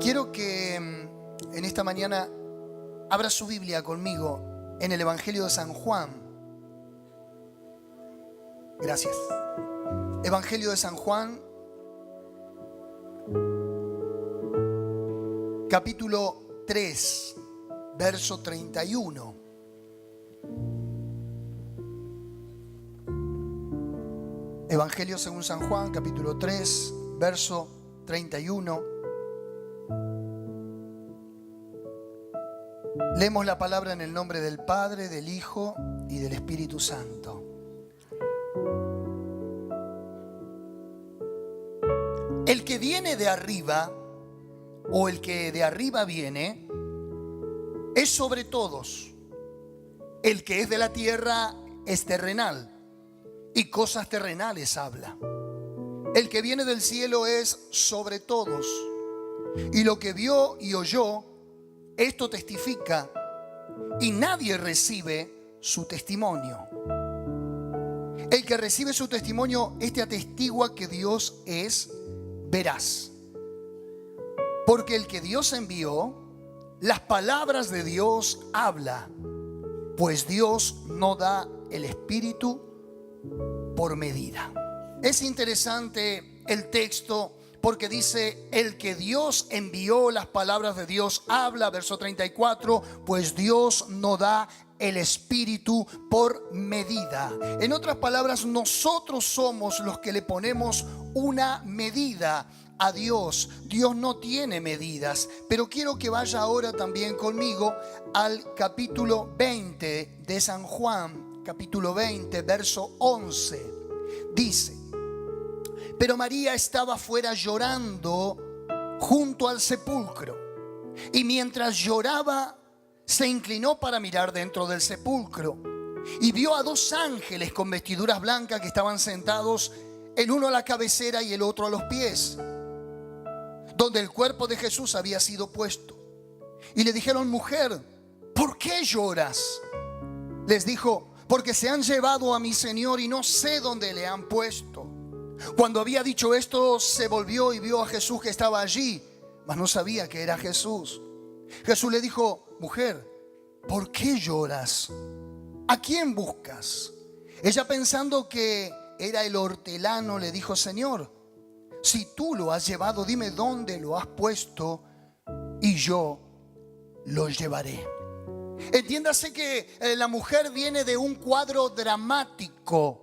Quiero que en esta mañana abra su Biblia conmigo en el Evangelio de San Juan. Gracias. Evangelio de San Juan, capítulo 3, verso 31. Evangelio según San Juan, capítulo 3, verso 31. Leemos la palabra en el nombre del Padre, del Hijo y del Espíritu Santo. El que viene de arriba, o el que de arriba viene, es sobre todos. El que es de la tierra es terrenal, y cosas terrenales habla. El que viene del cielo es sobre todos, y lo que vio y oyó, esto testifica, y nadie recibe su testimonio. El que recibe su testimonio, este atestigua que Dios es veraz. Porque el que Dios envió, las palabras de Dios habla, pues Dios no da el Espíritu por medida. Es interesante el texto porque dice, el que Dios envió, las palabras de Dios habla, verso 34, pues Dios no da el Espíritu por medida. En otras palabras, nosotros somos los que le ponemos una medida a Dios. Dios no tiene medidas, pero quiero que vaya ahora también conmigo al capítulo 20 de San Juan, capítulo 20, verso 11. Dice: pero María estaba fuera llorando junto al sepulcro, y mientras lloraba se inclinó para mirar dentro del sepulcro y vio a dos ángeles con vestiduras blancas que estaban sentados, el uno a la cabecera y el otro a los pies, donde el cuerpo de Jesús había sido puesto. Y le dijeron: mujer, ¿por qué lloras? Les dijo: porque se han llevado a mi Señor y no sé dónde le han puesto. Cuando había dicho esto, se volvió y vio a Jesús que estaba allí, mas no sabía que era Jesús. Jesús le dijo: mujer, ¿por qué lloras? ¿A quién buscas? Ella, pensando que era el hortelano, le dijo: Señor, si tú lo has llevado, dime dónde lo has puesto y yo lo llevaré. Entiéndase que la mujer viene de un cuadro dramático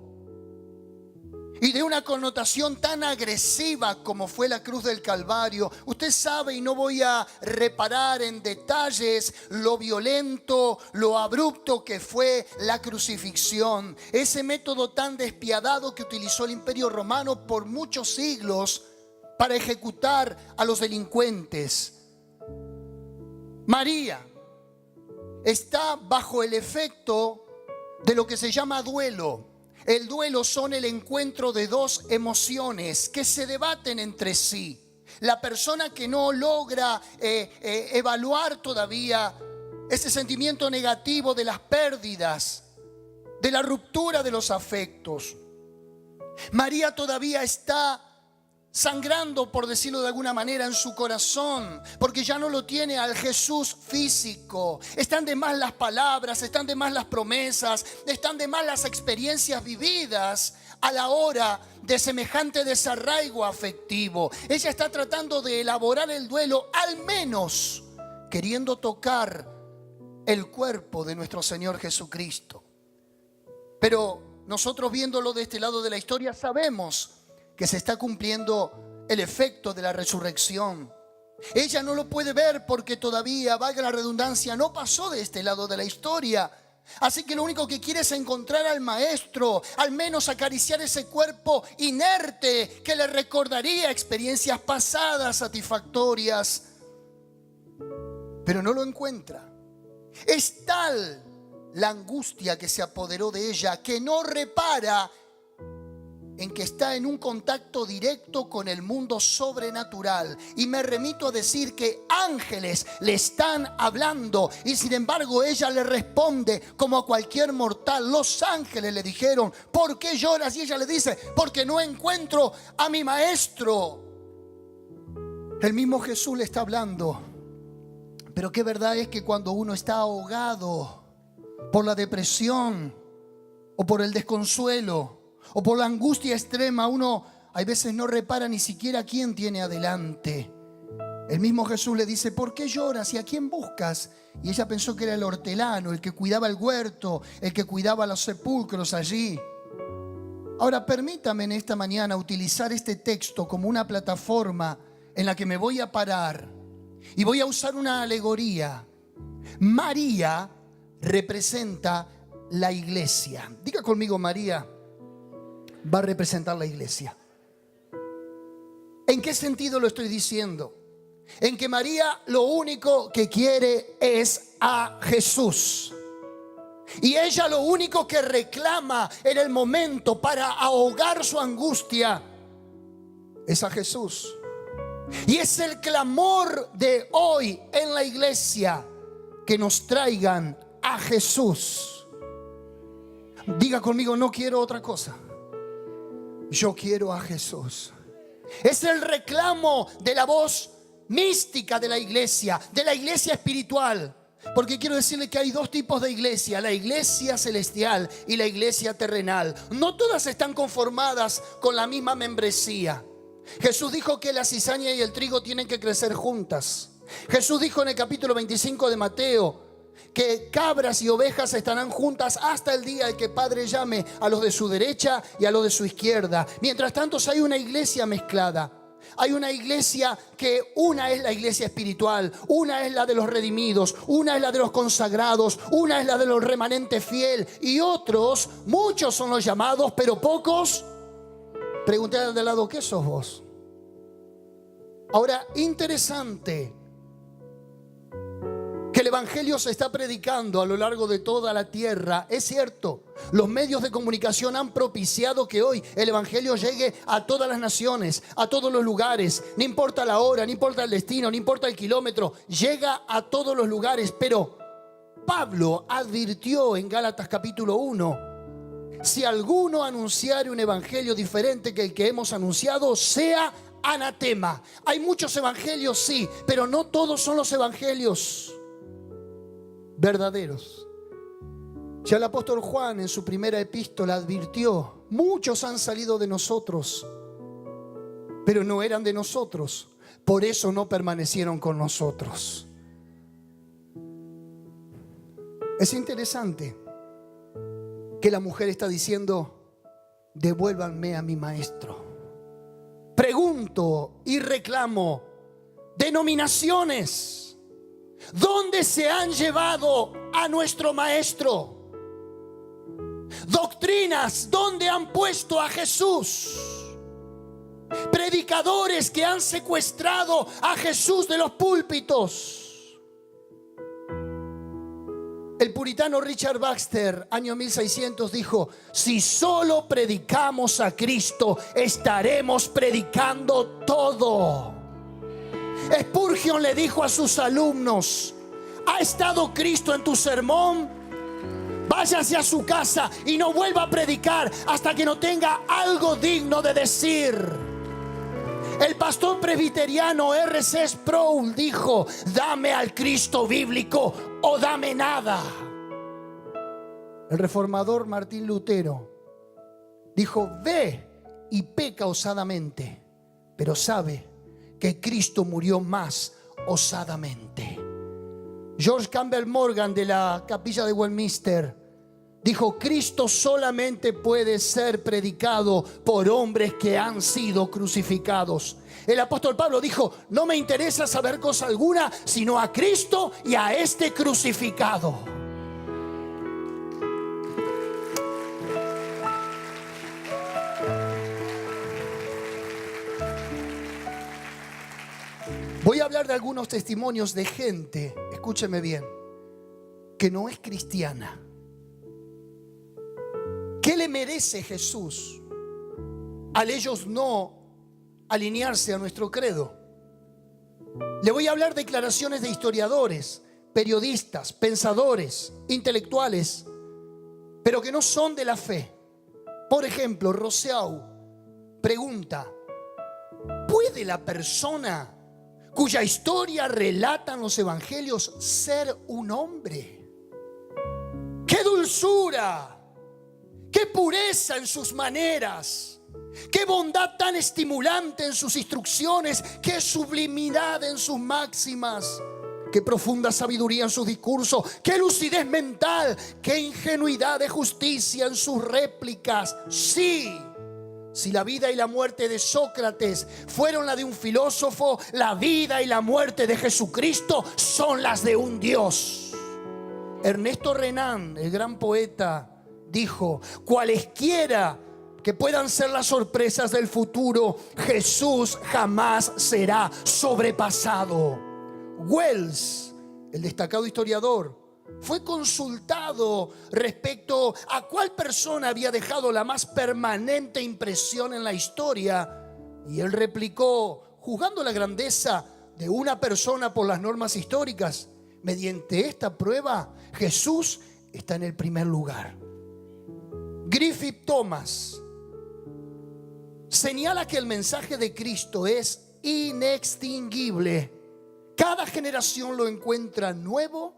y de una connotación tan agresiva como fue la cruz del Calvario. Usted sabe, y no voy a reparar en detalles, lo violento, lo abrupto que fue la crucifixión. Ese método tan despiadado que utilizó el Imperio Romano por muchos siglos para ejecutar a los delincuentes. María está bajo el efecto de lo que se llama duelo. El duelo son el encuentro de dos emociones que se debaten entre sí. La persona que no logra evaluar todavía ese sentimiento negativo de las pérdidas, de la ruptura de los afectos. María todavía está sangrando, por decirlo de alguna manera, en su corazón, porque ya no lo tiene al Jesús físico. Están de más las palabras, están de más las promesas, están de más las experiencias vividas a la hora de semejante desarraigo afectivo. Ella está tratando de elaborar el duelo, al menos queriendo tocar el cuerpo de nuestro Señor Jesucristo. Pero nosotros, viéndolo de este lado de la historia, sabemos que se está cumpliendo el efecto de la resurrección. Ella no lo puede ver porque todavía, valga la redundancia, no pasó de este lado de la historia. Así que lo único que quiere es encontrar al maestro, al menos acariciar ese cuerpo inerte que le recordaría experiencias pasadas satisfactorias. Pero no lo encuentra. Es tal la angustia que se apoderó de ella que no repara en que está en un contacto directo con el mundo sobrenatural. Y me remito a decir que ángeles le están hablando, y sin embargo ella le responde como a cualquier mortal. Los ángeles le dijeron: ¿por qué lloras? Y ella le dice: porque no encuentro a mi maestro. El mismo Jesús le está hablando. Pero qué verdad es que cuando uno está ahogado por la depresión o por el desconsuelo o por la angustia extrema, uno hay veces no repara ni siquiera quién tiene adelante. El mismo Jesús le dice: ¿por qué lloras y a quién buscas? Y ella pensó que era el hortelano, el que cuidaba el huerto, el que cuidaba los sepulcros allí. Ahora permítame en esta mañana utilizar este texto como una plataforma en la que me voy a parar y voy a usar una alegoría. María representa la iglesia. Diga conmigo: María va a representar la iglesia. ¿En qué sentido lo estoy diciendo? En que María lo único que quiere es a Jesús. Y ella lo único que reclama en el momento para ahogar su angustia es a Jesús. Y es el clamor de hoy en la iglesia, que nos traigan a Jesús. Diga conmigo: no quiero otra cosa, yo quiero a Jesús. Es el reclamo de la voz mística de la iglesia espiritual. Porque quiero decirle que hay dos tipos de iglesia: la iglesia celestial y la iglesia terrenal. No todas están conformadas con la misma membresía. Jesús dijo que la cizaña y el trigo tienen que crecer juntas. Jesús dijo en el capítulo 25 de Mateo que cabras y ovejas estarán juntas hasta el día en que Padre llame a los de su derecha y a los de su izquierda. Mientras tanto, hay una iglesia mezclada. Hay una iglesia que una es la iglesia espiritual, una es la de los redimidos, una es la de los consagrados, una es la de los remanentes fiel, y otros, muchos son los llamados, pero pocos. Pregunté al de lado: ¿qué sos vos? Ahora, interesante que el evangelio se está predicando a lo largo de toda la tierra. Es cierto, los medios de comunicación han propiciado que hoy el evangelio llegue a todas las naciones, a todos los lugares. No importa la hora, no importa el destino, no importa el kilómetro, llega a todos los lugares. Pero Pablo advirtió en Gálatas capítulo 1: si alguno anunciare un evangelio diferente que el que hemos anunciado, sea anatema. Hay muchos evangelios, sí, pero no todos son los evangelios verdaderos. Ya el apóstol Juan en su primera epístola advirtió: muchos han salido de nosotros, pero no eran de nosotros, por eso no permanecieron con nosotros. Es interesante que la mujer está diciendo: devuélvanme a mi maestro. Pregunto y reclamo: denominaciones, ¿dónde se han llevado a nuestro maestro? Doctrinas, ¿dónde han puesto a Jesús? Predicadores que han secuestrado a Jesús de los púlpitos. El puritano Richard Baxter, año 1600, dijo: si solo predicamos a Cristo, estaremos predicando todo. Spurgeon le dijo a sus alumnos: ¿ha estado Cristo en tu sermón? Váyase a su casa y no vuelva a predicar hasta que no tenga algo digno de decir. El pastor presbiteriano R.C. Sproul dijo: dame al Cristo bíblico o dame nada. El reformador Martín Lutero dijo: ve y peca osadamente, pero sabe que Cristo murió más osadamente. George Campbell Morgan, de la capilla de Westminster, dijo: Cristo solamente puede ser predicado por hombres que han sido crucificados. El apóstol Pablo dijo: no me interesa saber cosa alguna, sino a Cristo y a este crucificado. Voy a hablar de algunos testimonios de gente, escúcheme bien, que no es cristiana. ¿Qué le merece Jesús al ellos no alinearse a nuestro credo? Le voy a hablar de declaraciones de historiadores, periodistas, pensadores, intelectuales, pero que no son de la fe. Por ejemplo, Rousseau pregunta: ¿puede la persona cuya historia relatan los evangelios, ser un hombre. ¡Qué dulzura! ¡Qué pureza en sus maneras! ¡Qué bondad tan estimulante en sus instrucciones! ¡Qué sublimidad en sus máximas! ¡Qué profunda sabiduría en sus discursos! ¡Qué lucidez mental! ¡Qué ingenuidad de justicia en sus réplicas! Sí, si la vida y la muerte de Sócrates fueron la de un filósofo, la vida y la muerte de Jesucristo son las de un Dios. Ernesto Renan, el gran poeta, dijo: cualesquiera que puedan ser las sorpresas del futuro, Jesús jamás será sobrepasado. Wells, el destacado historiador, fue consultado respecto a cuál persona había dejado la más permanente impresión en la historia, y él replicó, juzgando la grandeza de una persona por las normas históricas, mediante esta prueba Jesús está en el primer lugar. Griffith Thomas señala que el mensaje de Cristo es inextinguible. Cada generación lo encuentra nuevo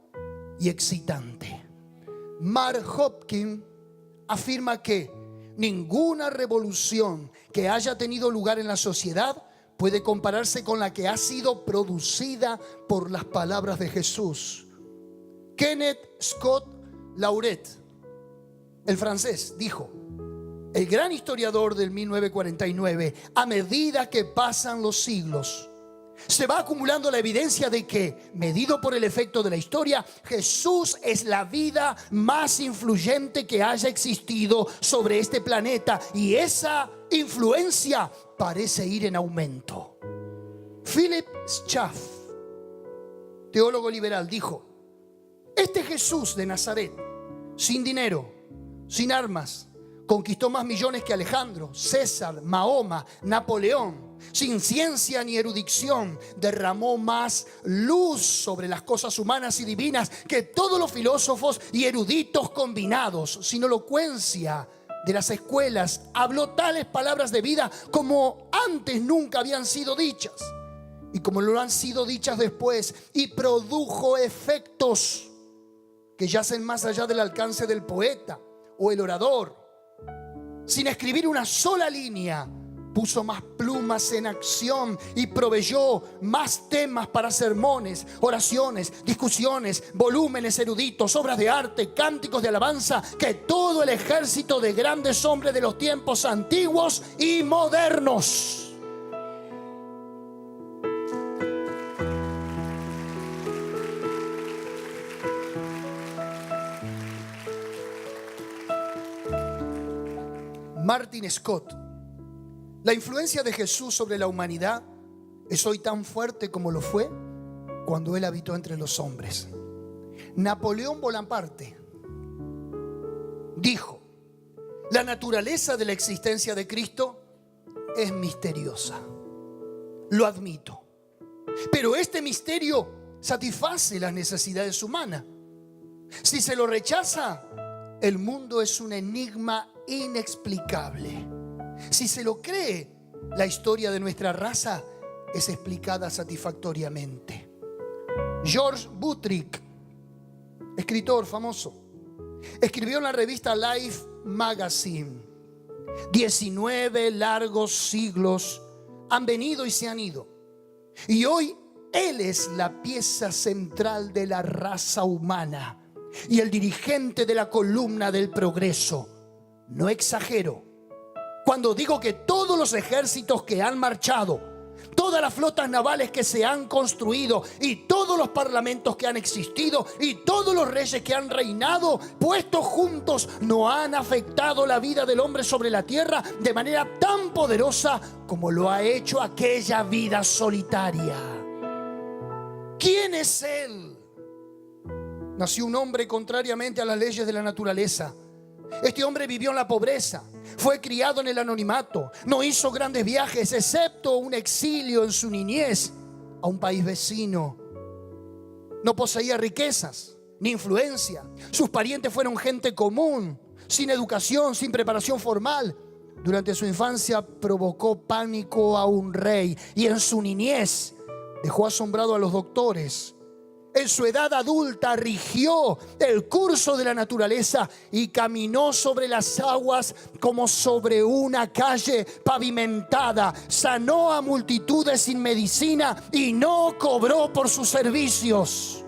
y excitante. Mark Hopkins afirma que ninguna revolución que haya tenido lugar en la sociedad puede compararse con la que ha sido producida por las palabras de Jesús. Kenneth Scott Lauret, el francés, dijo: el gran historiador del 1949, a medida que pasan los siglos, se va acumulando la evidencia de que, medido por el efecto de la historia, Jesús es la vida más influyente que haya existido sobre este planeta, y esa influencia parece ir en aumento. Philip Schaff, teólogo liberal, dijo: este Jesús de Nazaret, sin dinero, sin armas, conquistó más millones que Alejandro, César, Mahoma, Napoleón. Sin ciencia ni erudición, derramó más luz sobre las cosas humanas y divinas que todos los filósofos y eruditos combinados. Sin elocuencia de las escuelas, habló tales palabras de vida como antes nunca habían sido dichas, y como lo han sido dichas después, y produjo efectos que yacen más allá del alcance del poeta o el orador. Sin escribir una sola línea, puso más plumas en acción y proveyó más temas para sermones, oraciones, discusiones, volúmenes eruditos, obras de arte, cánticos de alabanza, que todo el ejército de grandes hombres de los tiempos antiguos y modernos. Martin Scott: la influencia de Jesús sobre la humanidad es hoy tan fuerte como lo fue cuando Él habitó entre los hombres. Napoleón Bonaparte dijo: la naturaleza de la existencia de Cristo es misteriosa. Lo admito, pero este misterio satisface las necesidades humanas. Si se lo rechaza, el mundo es un enigma inexplicable. Si se lo cree, la historia de nuestra raza es explicada satisfactoriamente. George Buttrick, escritor famoso, escribió en la revista Life Magazine: 19 largos siglos han venido y se han ido, y hoy Él es la pieza central de la raza humana y el dirigente de la columna del progreso. No exagero cuando digo que todos los ejércitos que han marchado, todas las flotas navales que se han construido, y todos los parlamentos que han existido, y todos los reyes que han reinado, puestos juntos, no han afectado la vida del hombre sobre la tierra de manera tan poderosa como lo ha hecho aquella vida solitaria. ¿Quién es Él? Nació un hombre contrariamente a las leyes de la naturaleza. Este hombre vivió en la pobreza, fue criado en el anonimato, no hizo grandes viajes, excepto un exilio en su niñez a un país vecino. No poseía riquezas ni influencia. Sus parientes fueron gente común, sin educación, sin preparación formal. Durante su infancia provocó pánico a un rey, y en su niñez dejó asombrado a los doctores. En su edad adulta rigió el curso de la naturaleza y caminó sobre las aguas como sobre una calle pavimentada. Sanó a multitudes sin medicina y no cobró por sus servicios.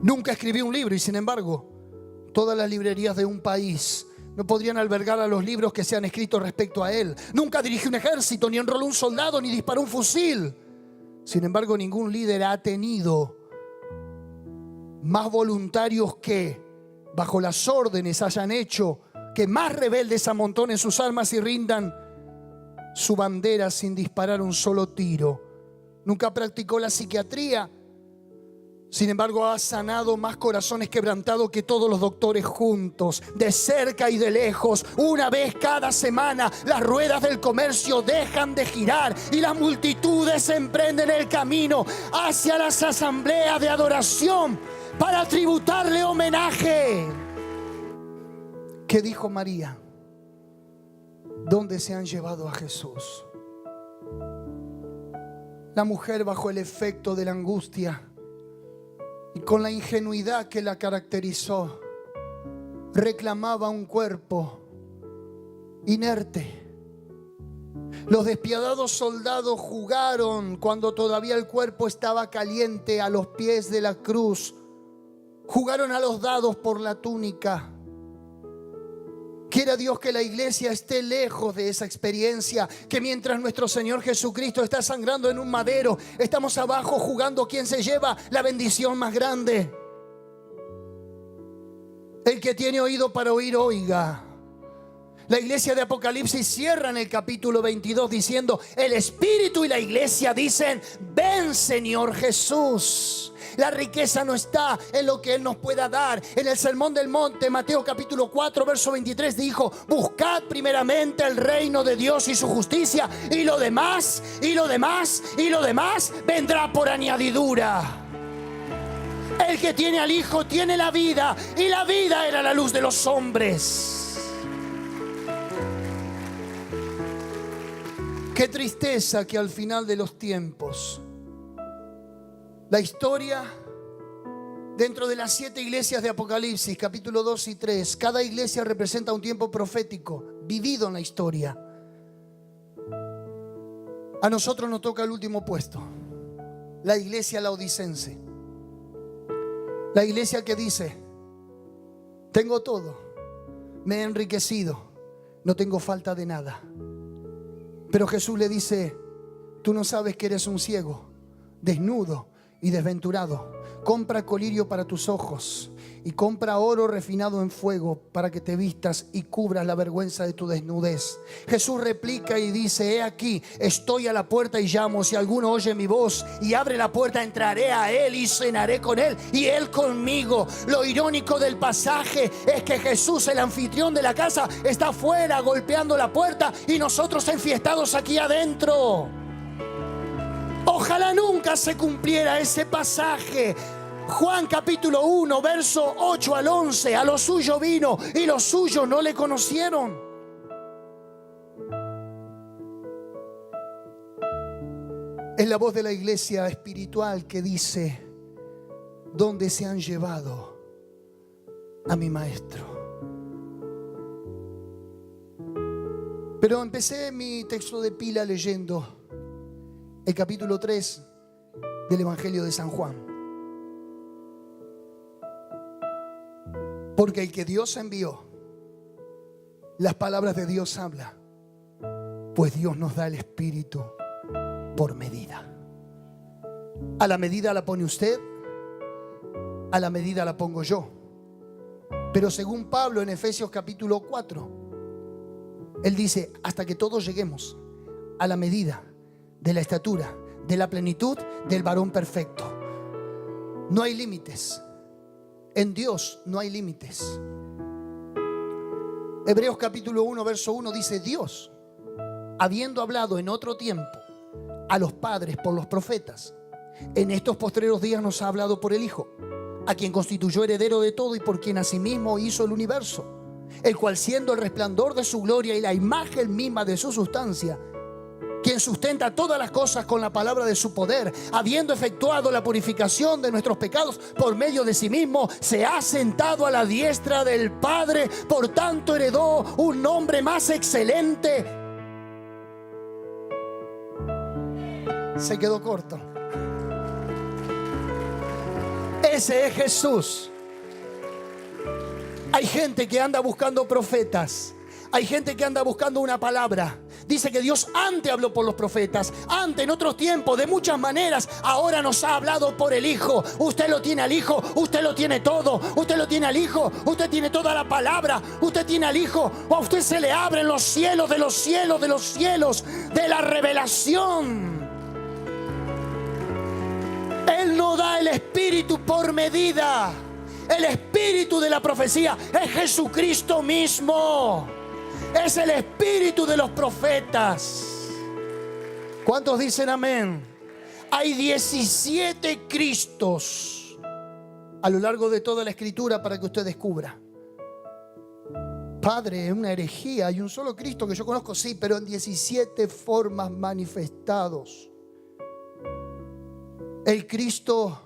Nunca escribió un libro y sin embargo, todas las librerías de un país no podrían albergar a los libros que se han escrito respecto a él. Nunca dirigió un ejército, ni enroló un soldado, ni disparó un fusil. Sin embargo, ningún líder ha tenido más voluntarios que, bajo las órdenes, hayan hecho que más rebeldes amontonen sus armas y rindan su bandera sin disparar un solo tiro. Nunca practicó la psiquiatría. Sin embargo, ha sanado más corazones quebrantados que todos los doctores juntos, de cerca y de lejos. Una vez cada semana, las ruedas del comercio dejan de girar y las multitudes emprenden el camino hacia las asambleas de adoración para tributarle homenaje. ¿Qué dijo María? ¿Dónde se han llevado a Jesús? La mujer, bajo el efecto de la angustia y con la ingenuidad que la caracterizó, reclamaba un cuerpo inerte. Los despiadados soldados jugaron cuando todavía el cuerpo estaba caliente a los pies de la cruz. Jugaron a los dados por la túnica. Quiera Dios que la iglesia esté lejos de esa experiencia, que mientras nuestro Señor Jesucristo está sangrando en un madero, estamos abajo jugando quién se lleva la bendición más grande. El que tiene oído para oír, oiga. La iglesia de Apocalipsis cierra en el capítulo 22 diciendo: el Espíritu y la iglesia dicen: ven, Señor Jesús. La riqueza no está en lo que Él nos pueda dar. En el Sermón del Monte, Mateo capítulo 4, verso 23 dijo: buscad primeramente el reino de Dios y su justicia, y lo demás, y lo demás, y lo demás vendrá por añadidura. El que tiene al Hijo tiene la vida, y la vida era la luz de los hombres. Qué tristeza que al final de los tiempos, la historia dentro de las 7 iglesias de Apocalipsis, capítulo 2 y 3, cada iglesia representa un tiempo profético vivido en la historia. A nosotros nos toca el último puesto, la iglesia laodicense. La iglesia que dice: tengo todo, me he enriquecido, no tengo falta de nada. Pero Jesús le dice: tú no sabes que eres un ciego, desnudo y desventurado. Compra colirio para tus ojos y compra oro refinado en fuego para que te vistas y cubras la vergüenza de tu desnudez. Jesús replica y dice: he aquí, estoy a la puerta y llamo. Si alguno oye mi voz y abre la puerta, entraré a él y cenaré con él y él conmigo. Lo irónico del pasaje es que Jesús, el anfitrión de la casa, está afuera golpeando la puerta y nosotros enfiestados aquí adentro. Ojalá nunca se cumpliera ese pasaje. Juan capítulo 1, verso 8 al 11. A lo suyo vino y los suyos no le conocieron. Es la voz de la iglesia espiritual que dice: ¿dónde se han llevado a mi maestro? Pero empecé mi texto de pila leyendo el capítulo 3 del Evangelio de San Juan. Porque el que Dios envió, las palabras de Dios habla, pues Dios nos da el Espíritu por medida. A la medida la pone usted, a la medida la pongo yo. Pero según Pablo en Efesios capítulo 4, él dice: hasta que todos lleguemos a la medida de la estatura, de la plenitud del varón perfecto. No hay límites. En Dios no hay límites. Hebreos capítulo 1, verso 1 dice: Dios, habiendo hablado en otro tiempo a los padres por los profetas, en estos postreros días nos ha hablado por el Hijo, a quien constituyó heredero de todo y por quien asimismo hizo el universo, el cual, siendo el resplandor de su gloria y la imagen misma de su sustancia, quien sustenta todas las cosas con la palabra de su poder, habiendo efectuado la purificación de nuestros pecados por medio de sí mismo, se ha sentado a la diestra del Padre. Por tanto, heredó un nombre más excelente. Se quedó corto. Ese es Jesús. Hay gente que anda buscando profetas. Hay gente que anda buscando una palabra. Dice que Dios antes habló por los profetas, antes, en otros tiempos, de muchas maneras. Ahora nos ha hablado por el Hijo. Usted lo tiene al Hijo, usted lo tiene todo. Usted lo tiene al Hijo, usted tiene toda la palabra. Usted tiene al Hijo, o a usted se le abren los cielos de los cielos de los cielos de la revelación. Él no da el Espíritu por medida. El Espíritu de la profecía es Jesucristo mismo. Es el Espíritu de los profetas. ¿Cuántos dicen amén? Hay 17 Cristos a lo largo de toda la Escritura para que usted descubra. Padre, es una herejía. Hay un solo Cristo que yo conozco, sí, pero en 17 formas manifestados. El Cristo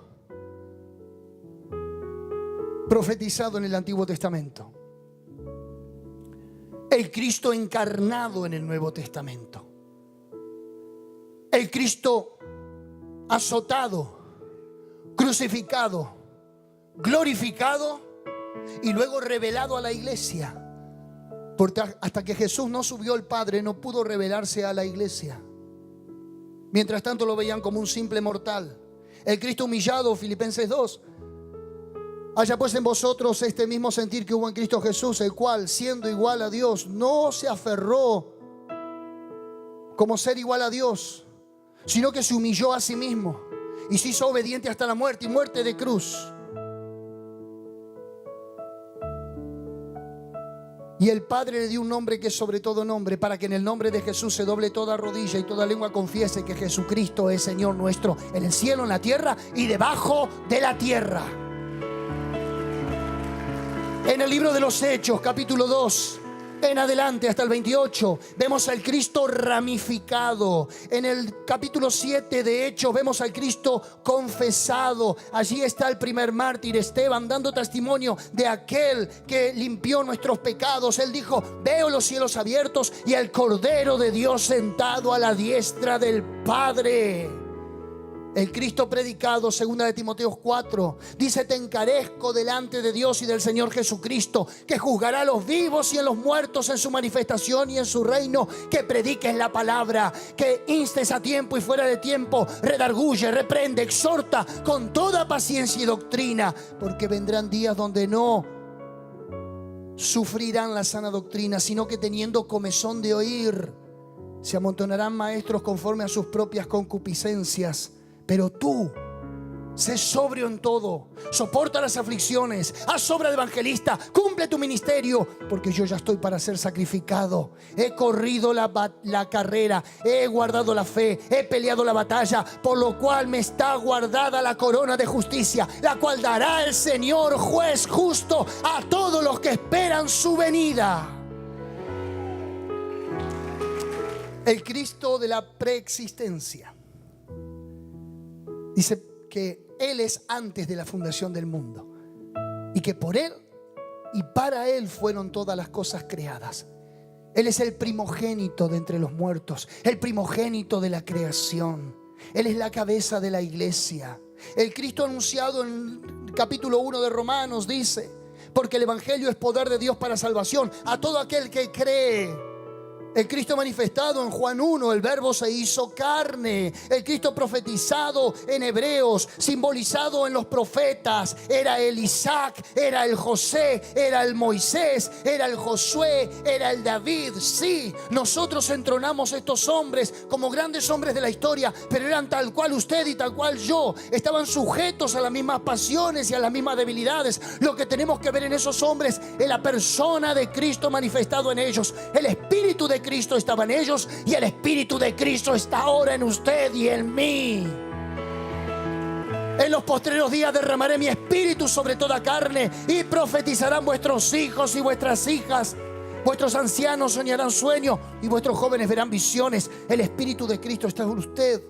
profetizado en el Antiguo Testamento. El Cristo encarnado en el Nuevo Testamento. El Cristo azotado, crucificado, glorificado y luego revelado a la iglesia. Porque hasta que Jesús no subió al Padre, no pudo revelarse a la iglesia. Mientras tanto lo veían como un simple mortal. El Cristo humillado, Filipenses 2. Haya pues en vosotros este mismo sentir que hubo en Cristo Jesús, el cual, siendo igual a Dios, no se aferró como ser igual a Dios, sino que se humilló a sí mismo y se hizo obediente hasta la muerte, y muerte de cruz. Y el Padre le dio un nombre que es sobre todo nombre, para que en el nombre de Jesús se doble toda rodilla y toda lengua confiese que Jesucristo es Señor nuestro, en el cielo, en la tierra y debajo de la tierra. En el libro de los Hechos, capítulo 2, en adelante hasta el 28, vemos al Cristo ramificado. En el capítulo 7 de Hechos vemos al Cristo confesado. Allí está el primer mártir, Esteban, dando testimonio de aquel que limpió nuestros pecados. Él dijo: veo los cielos abiertos y al Cordero de Dios sentado a la diestra del Padre. El Cristo predicado, 2 de Timoteo 4, dice: te encarezco delante de Dios y del Señor Jesucristo, que juzgará a los vivos y a los muertos en su manifestación y en su reino, que prediques la palabra, que instes a tiempo y fuera de tiempo, redarguye, reprende, exhorta con toda paciencia y doctrina, porque vendrán días donde no sufrirán la sana doctrina, sino que teniendo comezón de oír, se amontonarán maestros conforme a sus propias concupiscencias. Pero tú, sé sobrio en todo, soporta las aflicciones, haz obra de evangelista, cumple tu ministerio, porque yo ya estoy para ser sacrificado. He corrido la carrera, he guardado la fe, he peleado la batalla, por lo cual me está guardada la corona de justicia, la cual dará el Señor juez justo a todos los que esperan su venida. El Cristo de la preexistencia dice que Él es antes de la fundación del mundo y que por Él y para Él fueron todas las cosas creadas. Él es el primogénito de entre los muertos, el primogénito de la creación. Él es la cabeza de la iglesia. El Cristo anunciado en el capítulo 1 de Romanos dice: porque el evangelio es poder de Dios para salvación a todo aquel que cree. El Cristo manifestado en Juan 1, el verbo se hizo carne. El Cristo profetizado en Hebreos, simbolizado en los profetas, era el Isaac, era el José, era el Moisés, era el Josué, era el David. Sí, nosotros entronamos estos hombres como grandes hombres de la historia, pero eran tal cual usted y tal cual yo. Estaban sujetos a las mismas pasiones y a las mismas debilidades. Lo que tenemos que ver en esos hombres es la persona de Cristo manifestado en ellos. El Espíritu de Cristo estaba en ellos y el Espíritu de Cristo está ahora en usted y en mí. En los postreros días derramaré mi espíritu sobre toda carne y profetizarán vuestros hijos y vuestras hijas Vuestros ancianos soñarán sueños y vuestros jóvenes verán visiones. El Espíritu de Cristo está en usted.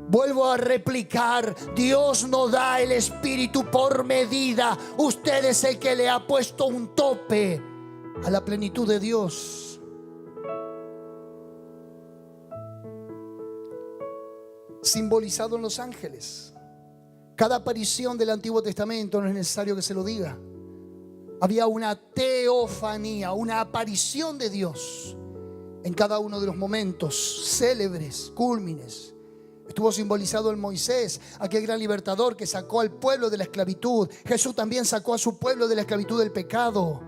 Vuelvo a replicar, Dios no da el Espíritu por medida. Usted es el que le ha puesto un tope a la plenitud de Dios. Simbolizado en los ángeles. Cada aparición del Antiguo Testamento, no es necesario que se lo diga, había una teofanía, una aparición de Dios en cada uno de los momentos célebres, cúlmines. Estuvo simbolizado en Moisés, aquel gran libertador que sacó al pueblo de la esclavitud. Jesús también sacó a su pueblo de la esclavitud del pecado.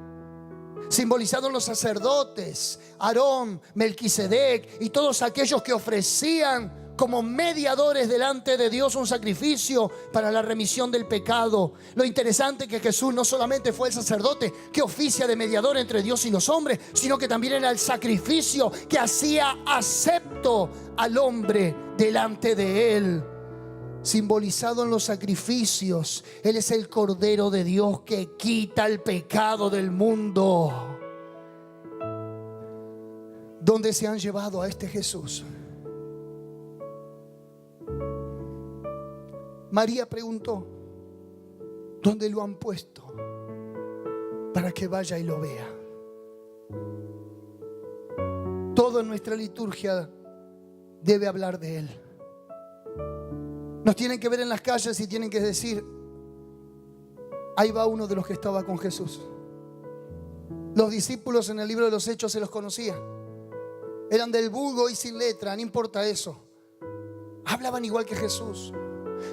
Simbolizado en los sacerdotes, Aarón, Melquisedec y todos aquellos que ofrecían como mediadores delante de Dios un sacrificio para la remisión del pecado. Lo interesante es que Jesús no solamente fue el sacerdote que oficia de mediador entre Dios y los hombres, sino que también era el sacrificio que hacía acepto al hombre delante de Él. Simbolizado en los sacrificios, Él es el Cordero de Dios que quita el pecado del mundo. ¿Dónde se han llevado a este Jesús? María preguntó, ¿dónde lo han puesto? Para que vaya y lo vea. Toda nuestra liturgia debe hablar de Él. Nos tienen que ver en las calles y tienen que decir, ahí va uno de los que estaba con Jesús. Los discípulos en el libro de los Hechos se los conocía. Eran del vulgo y sin letra, no importa eso. Hablaban igual que Jesús.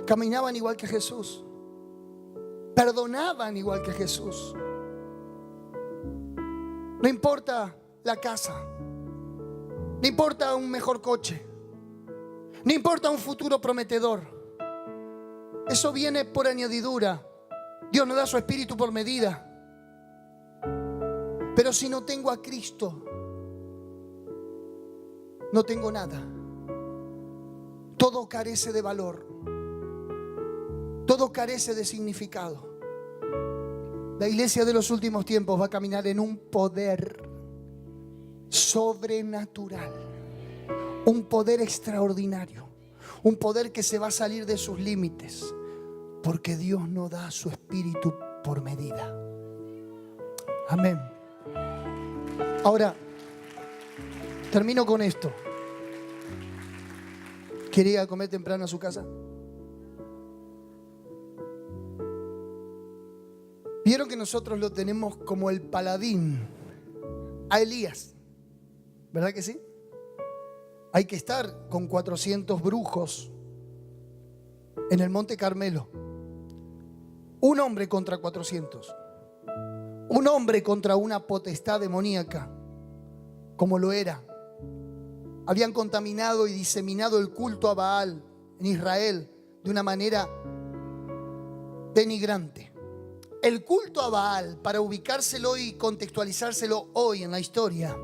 Caminaban igual que Jesús. Perdonaban igual que Jesús. No importa la casa. No importa un mejor coche. No importa un futuro prometedor. Eso viene por añadidura. Dios no da su espíritu por medida. Pero si no tengo a Cristo, no tengo nada. Todo carece de valor. Todo carece de significado. La iglesia de los últimos tiempos va a caminar en un poder sobrenatural. Un poder extraordinario. Un poder que se va a salir de sus límites. Porque Dios no da su espíritu por medida. Amén. Ahora, termino con esto. ¿Quería comer temprano a su casa? Vieron que nosotros lo tenemos como el paladín a Elías, ¿verdad que sí? Hay que estar con 400 brujos en el Monte Carmelo. Un hombre contra 400. Un hombre contra una potestad demoníaca, como lo era. Habían contaminado y diseminado el culto a Baal en Israel de una manera denigrante. El culto a Baal, para ubicárselo y contextualizárselo hoy en la historia,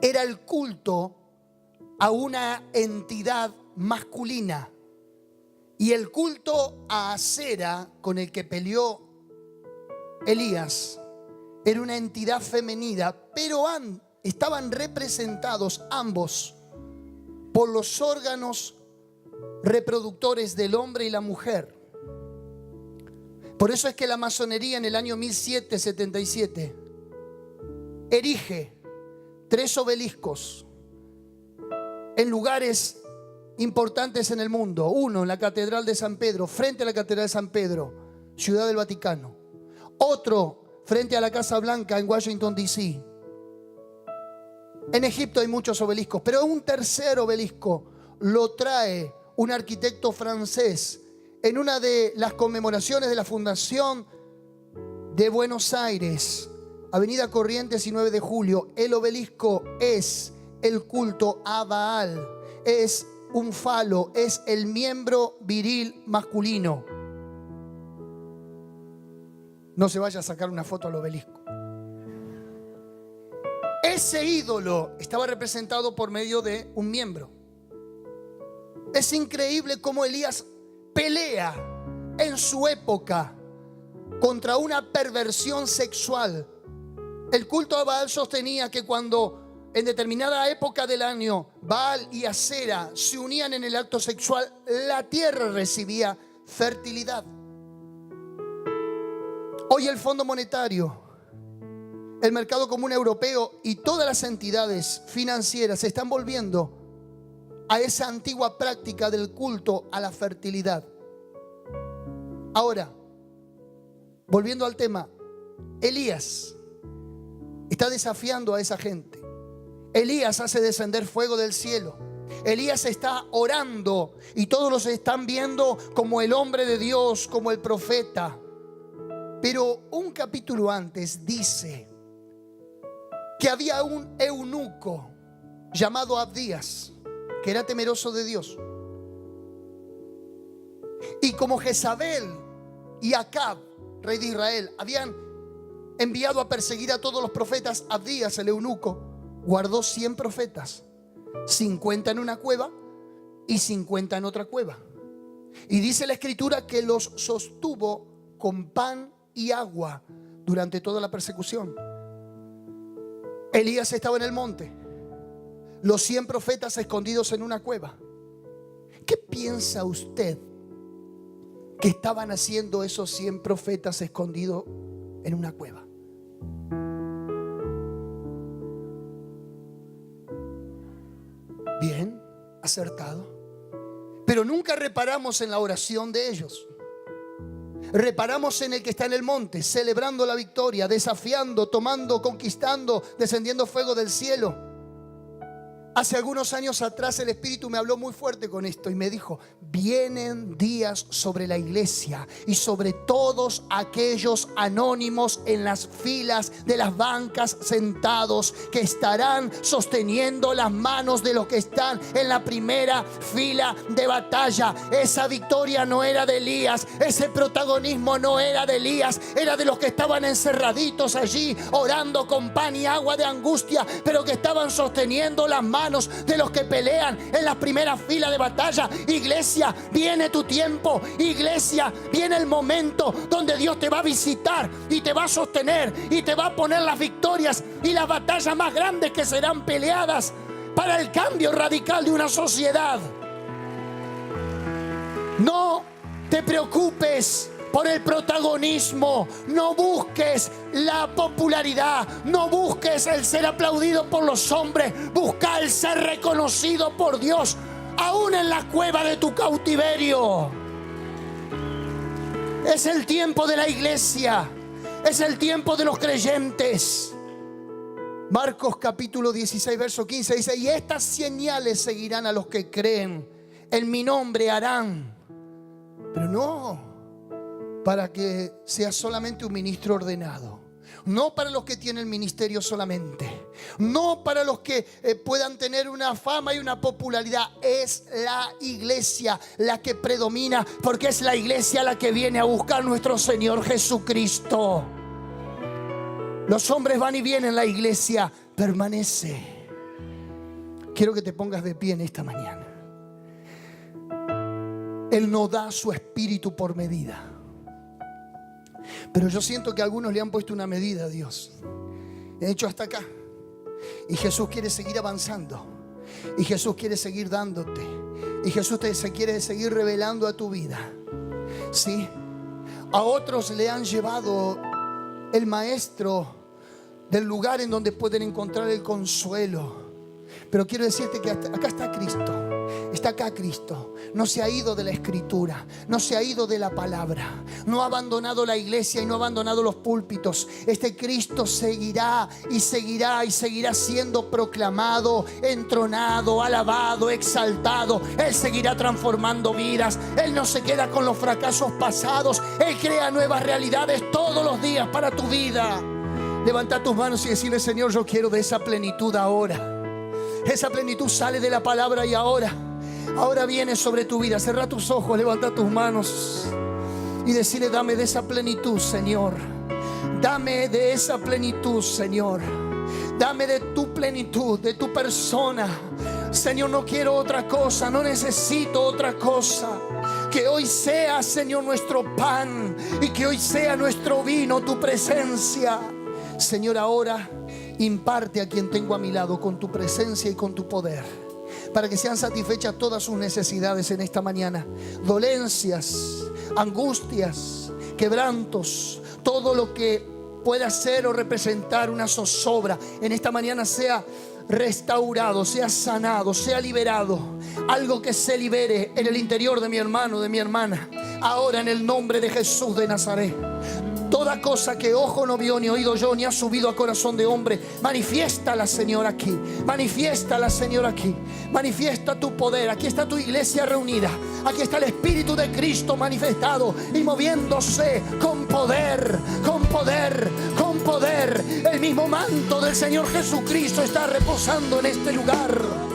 era el culto a una entidad masculina. Y el culto a Asera, con el que peleó Elías, era una entidad femenina, pero estaban representados ambos por los órganos reproductores del hombre y la mujer. Por eso es que la masonería en el año 1777 erige 3 obeliscos en lugares importantes en el mundo. Uno en la Catedral de San Pedro, frente a la Catedral de San Pedro, Ciudad del Vaticano. Otro frente a la Casa Blanca en Washington, D.C. En Egipto hay muchos obeliscos, pero un tercer obelisco lo trae un arquitecto francés en una de las conmemoraciones de la fundación de Buenos Aires, Avenida Corrientes y 9 de Julio. El obelisco es el culto a Baal, es un falo, es el miembro viril masculino. No se vaya a sacar una foto al obelisco. Ese ídolo estaba representado por medio de un miembro. Es increíble cómo Elías pelea en su época contra una perversión sexual El culto a Baal sostenía que cuando en determinada época del año Baal y Asera se unían en el acto sexual, la tierra recibía fertilidad. Hoy el Fondo Monetario, el Mercado Común Europeo y todas las entidades financieras se están volviendo a esa antigua práctica del culto a la fertilidad. Ahora, volviendo al tema, Elías está desafiando a esa gente. Elías hace descender fuego del cielo. Elías está orando y todos los están viendo como el hombre de Dios, como el profeta. Pero un capítulo antes dice que había un eunuco llamado Abdías, que era temeroso de Dios. Y como Jezabel y Acab, rey de Israel, habían enviado a perseguir a todos los profetas, Abdías, el eunuco, guardó 100 profetas, 50 en una cueva y 50 en otra cueva. Y dice la escritura que los sostuvo con pan y agua durante toda la persecución. Elías estaba en el monte, los 100 profetas escondidos en una cueva. ¿Qué piensa usted que estaban haciendo esos 100 profetas escondidos en una cueva? Bien, acertado. Pero nunca reparamos en la oración de ellos. Reparamos en el que está en el monte, celebrando la victoria, desafiando, tomando, conquistando, descendiendo fuego del cielo. Hace algunos años atrás el Espíritu me habló muy fuerte con esto y me dijo: vienen días sobre la iglesia y sobre todos aquellos anónimos en las filas de las bancas sentados, que estarán sosteniendo las manos de los que están en la primera fila de batalla. Esa victoria no era de Elías, ese protagonismo no era de Elías, era de los que estaban encerraditos allí orando con pan y agua de angustia, pero que estaban sosteniendo las manos de los que pelean en la primera fila de batalla. Iglesia, viene tu tiempo. Iglesia, viene el momento donde Dios te va a visitar y te va a sostener y te va a poner las victorias y las batallas más grandes que serán peleadas para el cambio radical de una sociedad. No te preocupes por el protagonismo, no busques la popularidad, no busques el ser aplaudido por los hombres, busca el ser reconocido por Dios, aún en la cueva de tu cautiverio. Es el tiempo de la iglesia, es el tiempo de los creyentes. Marcos capítulo 16 verso 15 dice: y estas señales seguirán a los que creen, en mi nombre harán. Pero no para que seas solamente un ministro ordenado, no para los que tienen ministerio solamente, no para los que puedan tener una fama y una popularidad. Es la iglesia la que predomina, porque es la iglesia la que viene a buscar a nuestro Señor Jesucristo. Los hombres van y vienen, la iglesia permanece. Quiero que te pongas de pie en esta mañana. Él no da su espíritu por medida. Pero yo siento que algunos le han puesto una medida a Dios. De hecho, hasta acá. Y Jesús quiere seguir avanzando. Y Jesús quiere seguir dándote. Y Jesús se quiere seguir revelando a tu vida. ¿Sí? A otros le han llevado el maestro del lugar en donde pueden encontrar el consuelo. Pero quiero decirte que acá está Cristo. Está acá Cristo. No se ha ido de la escritura, no se ha ido de la palabra, no ha abandonado la iglesia y no ha abandonado los púlpitos. Este Cristo seguirá y seguirá y seguirá siendo proclamado, entronado, alabado, exaltado. Él seguirá transformando vidas. Él no se queda con los fracasos pasados. Él crea nuevas realidades todos los días para tu vida. Levanta tus manos y decirle: Señor, yo quiero de esa plenitud ahora. Esa plenitud sale de la palabra y ahora viene sobre tu vida. Cierra tus ojos, levanta tus manos y decirle: dame de esa plenitud, Señor. Dame de esa plenitud, Señor. Dame de tu plenitud, de tu persona. Señor, no quiero otra cosa, no necesito otra cosa. Que hoy sea, Señor, nuestro pan y que hoy sea nuestro vino, tu presencia. Señor, ahora imparte a quien tengo a mi lado con tu presencia y con tu poder, para que sean satisfechas todas sus necesidades en esta mañana. Dolencias, angustias, quebrantos, todo lo que pueda ser o representar una zozobra en esta mañana sea restaurado, sea sanado, sea liberado. Algo que se libere en el interior de mi hermano, de mi hermana, ahora en el nombre de Jesús de Nazaret. Toda cosa que ojo no vio, ni oído yo, ni ha subido a corazón de hombre, manifiéstala, Señor, aquí. Manifiéstala, Señor, aquí. Manifiesta tu poder. Aquí está tu iglesia reunida. Aquí está el Espíritu de Cristo manifestado y moviéndose con poder, con poder, con poder. El mismo manto del Señor Jesucristo está reposando en este lugar.